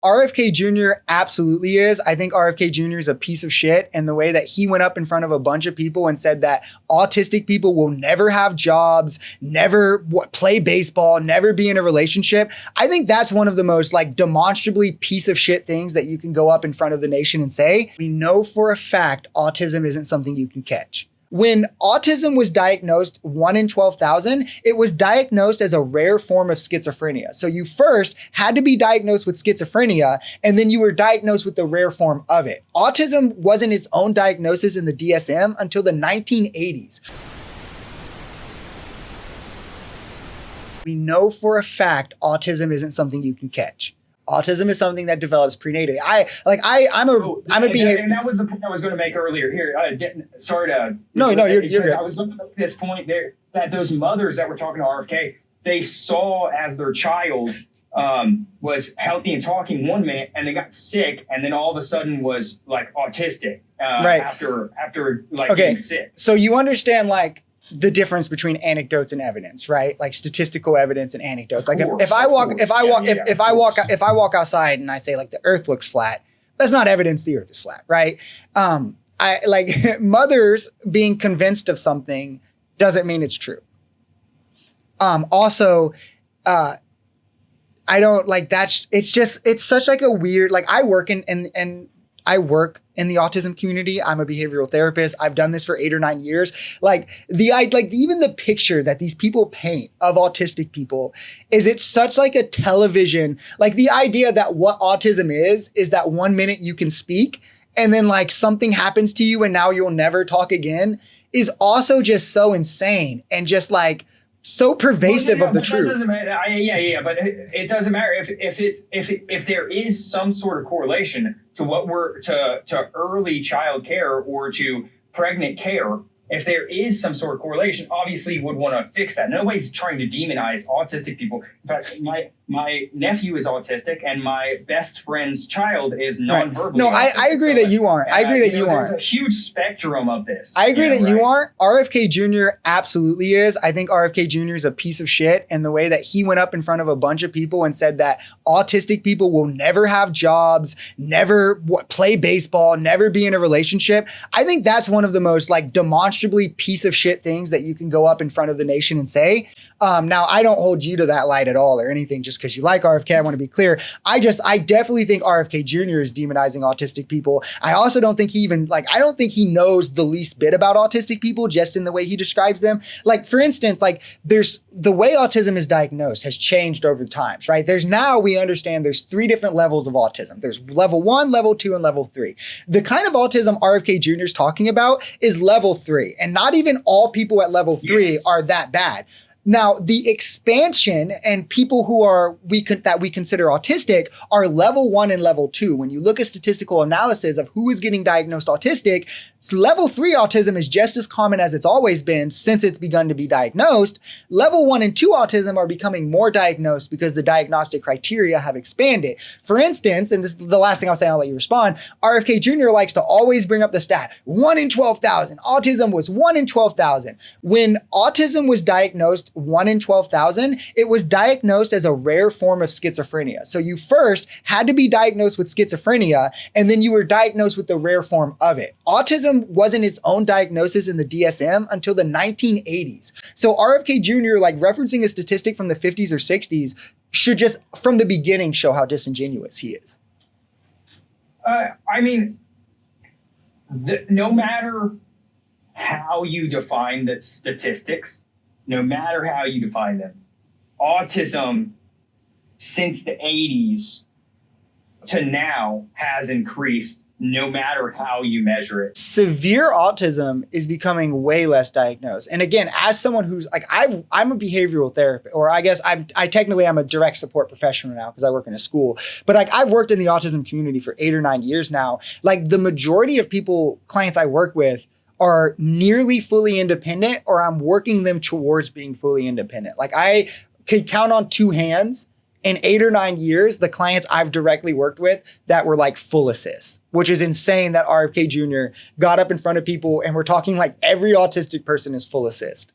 RFK Jr. absolutely is. I think RFK Jr. is a piece of shit. And the way that he went up in front of a bunch of people and said that autistic people will never have jobs, never play baseball, never be in a relationship. I think that's one of the most like demonstrably piece of shit things that you can go up in front of the nation and say. We know for a fact autism isn't something you can catch. When autism was diagnosed, 1 in 12,000, it was diagnosed as a rare form of schizophrenia. So you first had to be diagnosed with schizophrenia, and then you were diagnosed with the rare form of it. Autism wasn't its own diagnosis in the DSM until the 1980s. We know for a fact autism isn't something you can catch. Autism is something that develops prenatally. I'm a behavior. And that was the point I was going to make earlier. Here, sorry to. No, you're good. I was looking at this point there that those mothers that were talking to RFK, they saw as their child was healthy and talking 1 minute, and they got sick, and then all of a sudden was like autistic right after like getting sick. So you understand like the difference between anecdotes and evidence, right? Like statistical evidence and anecdotes. Like if I walk outside and I say like the earth looks flat, that's not evidence the earth is flat, right? I like mothers being convinced of something doesn't mean it's true. Also, I don't like that's, it's such like a weird, like I work I work in the autism community. I'm a behavioral therapist. I've done this for 8 or 9 years. Like even the picture that these people paint of autistic people is it's such like a television, like the idea that what autism is that 1 minute you can speak and then like something happens to you and now you'll never talk again is also just so insane and just like so pervasive of the truth. Doesn't matter. But it doesn't matter if there is some sort of correlation to what to early child care or to pregnant care. If there is some sort of correlation, obviously you would want to fix that. Nobody's trying to demonize autistic people. In fact, my nephew is autistic and my best friend's child is nonverbal. No, I agree that you aren't. I agree that you aren't. There's a huge spectrum of this. I agree that you aren't. RFK Jr. absolutely is. I think RFK Jr. is a piece of shit. And the way that he went up in front of a bunch of people and said that autistic people will never have jobs, never play baseball, never be in a relationship. I think that's one of the most like demonstrably piece of shit things that you can go up in front of the nation and say. Now, I don't hold you to that light at all or anything just because you like RFK. I want to be clear. I definitely think RFK Jr. is demonizing autistic people. I also don't think I don't think he knows the least bit about autistic people just in the way he describes them. Like, for instance, like the way autism is diagnosed has changed over the times, right? We understand there's 3 different levels of autism. There's level 1, level 2, and level 3. The kind of autism RFK Jr. is talking about is level 3. And not even all people at level 3 are that bad. Now, the expansion and people who that we consider autistic are level 1 and level 2. When you look at statistical analysis of who is getting diagnosed autistic, level 3 autism is just as common as it's always been since it's begun to be diagnosed. Level 1 and 2 autism are becoming more diagnosed because the diagnostic criteria have expanded. For instance, and this is the last thing I'll say, I'll let you respond, RFK Jr. likes to always bring up the stat, 1 in 12,000. Autism was 1 in 12,000. When autism was diagnosed 1 in 12,000, it was diagnosed as a rare form of schizophrenia. So you first had to be diagnosed with schizophrenia, and then you were diagnosed with the rare form of it. Autism wasn't its own diagnosis in the DSM until the 1980s. So RFK Jr., like referencing a statistic from the 50s or 60s, should just from the beginning show how disingenuous he is. I mean, no matter how you define the statistics, no matter how you define them, autism since the 80s to now has increased no matter how you measure it. Severe autism is becoming way less diagnosed. And again, as someone who's like, I'm a behavioral therapist, or I guess I'm a direct support professional now because I work in a school, but like I've worked in the autism community for 8 or 9 years now. Like the majority of clients I work with are nearly fully independent, or I'm working them towards being fully independent. Like I could count on 2 hands in 8 or 9 years, the clients I've directly worked with that were like full assist, which is insane that RFK Jr. got up in front of people and we're talking like every autistic person is full assist.